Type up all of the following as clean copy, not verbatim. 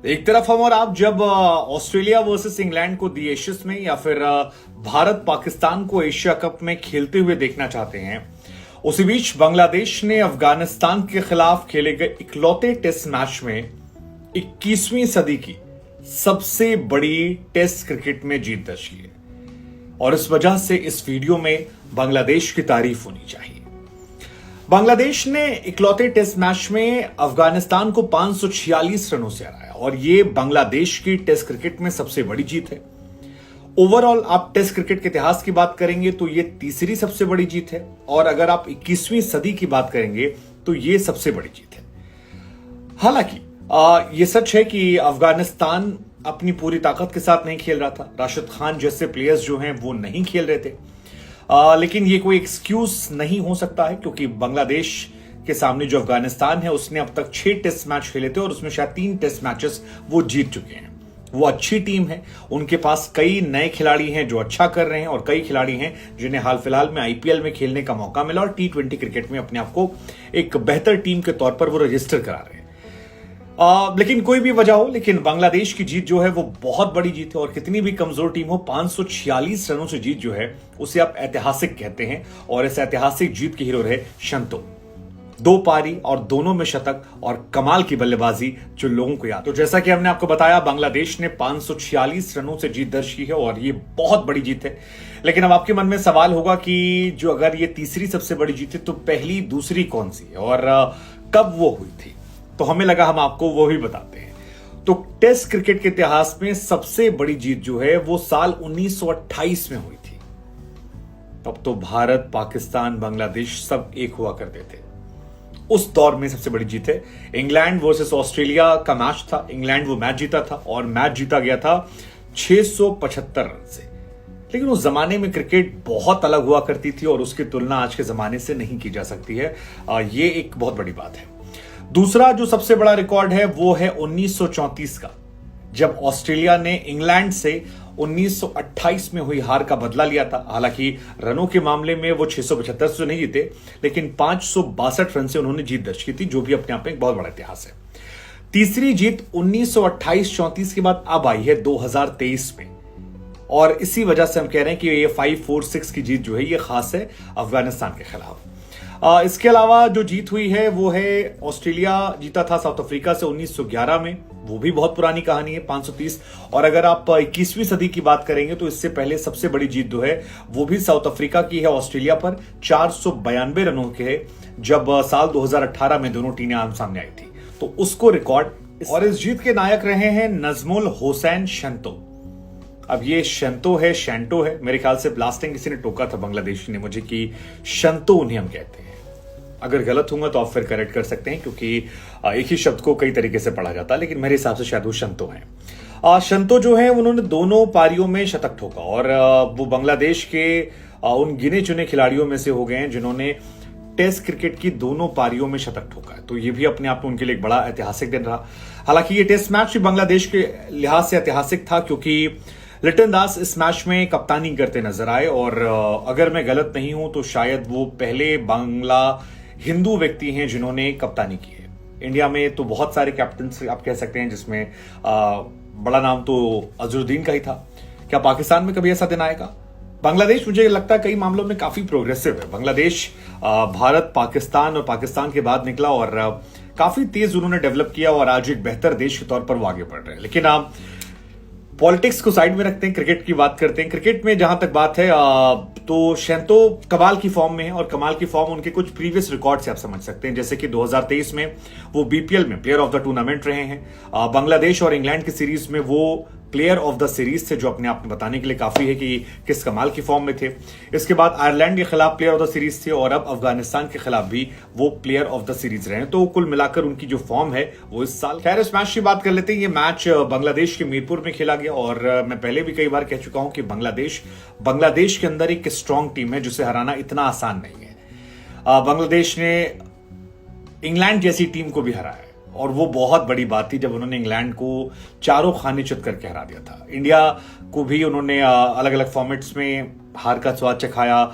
एक तरफ हम और आप जब ऑस्ट्रेलिया वर्सेस इंग्लैंड को दी एशेस में या फिर भारत पाकिस्तान को एशिया कप में खेलते हुए देखना चाहते हैं, उसी बीच बांग्लादेश ने अफगानिस्तान के खिलाफ खेले गए इकलौते टेस्ट मैच में 21वीं सदी की सबसे बड़ी टेस्ट क्रिकेट में जीत दर्ज की है। और इस वजह से इस वीडियो में बांग्लादेश की तारीफ होनी चाहिए। बांग्लादेश ने इकलौते टेस्ट मैच में अफगानिस्तान को 546 रनों से हराया और यह बांग्लादेश की टेस्ट क्रिकेट में सबसे बड़ी जीत है। ओवरऑल आप टेस्ट क्रिकेट के इतिहास की बात करेंगे तो यह तीसरी सबसे बड़ी जीत है, और अगर आप 21वीं सदी की बात करेंगे तो यह सबसे बड़ी जीत है। हालांकि यह सच है कि अफगानिस्तान अपनी पूरी ताकत के साथ नहीं खेल रहा था। राशिद खान जैसे प्लेयर्स जो हैं वो नहीं खेल रहे थे, लेकिन ये कोई एक्सक्यूज नहीं हो सकता है, क्योंकि बांग्लादेश के सामने जो अफगानिस्तान है उसने अब तक 6 टेस्ट मैच खेले थे और उसमें शायद 3 टेस्ट मैचेस वो जीत चुके हैं। वो अच्छी टीम है, उनके पास कई नए खिलाड़ी हैं जो अच्छा कर रहे हैं और कई खिलाड़ी हैं जिन्हें हाल फिलहाल में आईपीएल में खेलने का मौका मिला और T20 क्रिकेट में अपने आप को एक बेहतर टीम के तौर पर वो रजिस्टर करा रहे हैं। लेकिन कोई भी वजह हो, लेकिन बांग्लादेश की जीत जो है वो बहुत बड़ी जीत है। और कितनी भी कमजोर टीम हो, 546 रनों से जीत जो है उसे आप ऐतिहासिक कहते हैं, और इस ऐतिहासिक जीत के हीरो रहे शंतो। 2 पारी और दोनों में शतक और कमाल की बल्लेबाजी जो लोगों को याद। तो जैसा कि हमने आपको बताया, बांग्लादेश ने 546 रनों से जीत दर्ज की है और ये बहुत बड़ी जीत है। लेकिन अब आपके मन में सवाल होगा कि जो अगर ये तीसरी सबसे बड़ी जीत है तो पहली दूसरी कौन सी है और कब वो हुई थी, तो हमें लगा हम आपको वो भी बताते हैं। तो टेस्ट क्रिकेट के इतिहास में सबसे बड़ी जीत जो है वो साल 1928 में हुई थी। तब तो भारत, पाकिस्तान, बांग्लादेश सब एक हुआ करते थे। उस दौर में सबसे बड़ी जीत है। इंग्लैंड वर्सेस ऑस्ट्रेलिया का मैच था। इंग्लैंड वो मैच जीता था और मैच जीता गया था 675 रन से। लेकिन उस जमाने में क्रिकेट बहुत अलग हुआ करती थी और उसकी तुलना आज के जमाने से नहीं की जा सकती है। ये एक बहुत बड़ी बात है। दूसरा जो सबसे बड़ा रिकॉर्ड है वो है 1934 का, जब ऑस्ट्रेलिया ने इंग्लैंड से 1928 में हुई हार का बदला लिया था। हालांकि रनों के मामले में वो 675 से नहीं जीते, लेकिन 562 रन से उन्होंने जीत दर्ज की थी, जो भी अपने आप में एक बहुत बड़ा इतिहास है। तीसरी जीत 1928-34 के बाद अब आई है 2023 में, और इसी वजह से हम कह रहे हैं कि ये 5-4-6 की जीत जो है ये खास है अफगानिस्तान के खिलाफ। इसके अलावा जो जीत हुई है वो है ऑस्ट्रेलिया जीता था साउथ अफ्रीका से 1911 में, वो भी बहुत पुरानी कहानी है, 530। और अगर आप 21वीं सदी की बात करेंगे तो इससे पहले सबसे बड़ी जीत जो है वो भी साउथ अफ्रीका की है ऑस्ट्रेलिया पर, 492 रनों के, जब साल 2018 में दोनों टीमें आम सामने आई थी, तो उसको रिकॉर्ड। और इस जीत के नायक रहे हैं नजमुल हुसैन शंतो। अब ये शंतो है, शैंटो है, मेरे ख्याल से लास्ट टाइम किसी ने टोका था बांग्लादेशी ने मुझे कि शंतो उन्हें हम कहते हैं। अगर गलत होगा तो आप फिर करेक्ट कर सकते हैं, क्योंकि एक ही शब्द को कई तरीके से पढ़ा जाता है, लेकिन मेरे हिसाब से शायद वो शंतो हैं। शंतो जो है उन्होंने दोनों पारियों में शतक ठोका और वो बांग्लादेश के उन गिने चुने खिलाड़ियों में से हो गए हैं जिन्होंने टेस्ट क्रिकेट की दोनों पारियों में शतक ठोका है। तो ये भी अपने आप में उनके लिए एक बड़ा ऐतिहासिक दिन रहा। हालांकि ये टेस्ट मैच भी बांग्लादेश के लिहाज से ऐतिहासिक था, क्योंकि लिटन दास इस मैच में कप्तानी करते नजर आए, और अगर मैं गलत नहीं हूं तो शायद वो पहले बांग्ला हिंदू व्यक्ति हैं जिन्होंने कप्तानी की है। इंडिया में तो बहुत सारे कैप्टन आप कह सकते हैं, जिसमें बड़ा नाम तो अजहरुद्दीन का ही था। क्या पाकिस्तान में कभी ऐसा दिन आएगा? बांग्लादेश मुझे लगता है कई मामलों में काफी प्रोग्रेसिव है। बांग्लादेश भारत, पाकिस्तान और पाकिस्तान के बाद निकला और काफी तेज उन्होंने डेवलप किया और आज एक बेहतर देश के तौर पर वो आगे बढ़ रहे हैं। लेकिन पॉलिटिक्स को साइड में रखते हैं, क्रिकेट की बात करते हैं। क्रिकेट में जहां तक बात है तो शंतो कमाल की फॉर्म में है, और कमाल की फॉर्म उनके कुछ प्रीवियस रिकॉर्ड से आप समझ सकते हैं, जैसे कि 2023 में वो बीपीएल में प्लेयर ऑफ द टूर्नामेंट रहे हैं। बांग्लादेश और इंग्लैंड की सीरीज में वो प्लेयर ऑफ द सीरीज थे, जो अपने आप में बताने के लिए काफी है कि किस कमाल की फॉर्म में थे। इसके बाद आयरलैंड के खिलाफ प्लेयर ऑफ द सीरीज थे, और अब अफगानिस्तान के खिलाफ भी वो प्लेयर ऑफ द सीरीज रहे हैं। तो कुल मिलाकर उनकी जो फॉर्म है वो इस साल। खैर, इस मैच की बात कर लेते हैं। ये मैच बांग्लादेश के मीरपुर में खेला गया, और मैं पहले भी कई बार कह चुका हूं कि बांग्लादेश के अंदर एक स्ट्रांग टीम है जिसे हराना इतना आसान नहीं है। बांग्लादेश ने इंग्लैंड जैसी टीम को भी हराया, और वो बहुत बड़ी बात थी जब उन्होंने इंग्लैंड को चारों खाने चित करके हरा दिया था। इंडिया को भी उन्होंने अलग अलग फॉर्मेट्स में हार का स्वाद चखाया।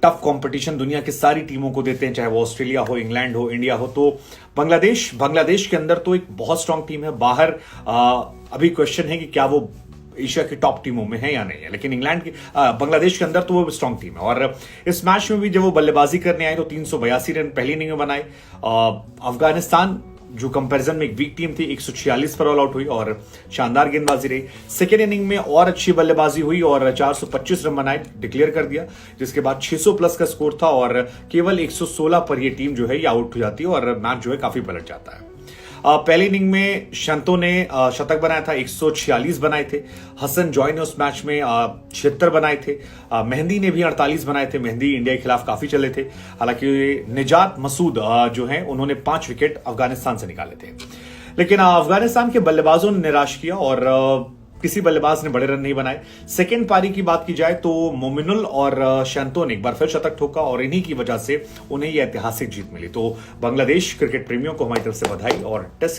टफ कंपटीशन दुनिया की सारी टीमों को देते हैं, चाहे वो ऑस्ट्रेलिया हो, इंग्लैंड हो, इंडिया हो। तो बांग्लादेश के अंदर तो एक बहुत स्ट्रांग टीम है। बाहर अभी क्वेश्चन है कि क्या वो एशिया की टॉप टीमों में है या नहीं है, लेकिन बांग्लादेश के अंदर तो वो स्ट्रांग टीम है। और इस मैच में भी जब वो बल्लेबाजी करने आए तो 382 रन पहली इनिंग में बनाए। अफगानिस्तान जो कंपैरिजन में एक वीक टीम थी, 146 पर ऑल आउट हुई और शानदार गेंदबाजी रही। सेकेंड इनिंग में और अच्छी बल्लेबाजी हुई और 425 रन बनाए, डिक्लेयर कर दिया, जिसके बाद 600 प्लस का स्कोर था और केवल 116 पर यह टीम जो है ये आउट हो जाती है और मैच जो है काफी पलट जाता है। पहली इनिंग में शंतो ने शतक बनाया था, 146 बनाए थे। हसन जॉय ने उस मैच में 76 बनाए थे। मेहंदी ने भी 48 बनाए थे। मेहंदी इंडिया के खिलाफ काफी चले थे। हालांकि निजात मसूद जो है उन्होंने 5 विकेट अफगानिस्तान से निकाले थे, लेकिन अफगानिस्तान के बल्लेबाजों ने निराश किया और किसी बल्लेबाज ने बड़े रन नहीं बनाए। सेकेंड पारी की बात की जाए तो मोमिनुल और शंतो ने एक बार फिर शतक ठोका और इन्हीं की वजह से उन्हें यह ऐतिहासिक जीत मिली। तो बांग्लादेश क्रिकेट प्रेमियों को हमारी तरफ से बधाई और टेस्ट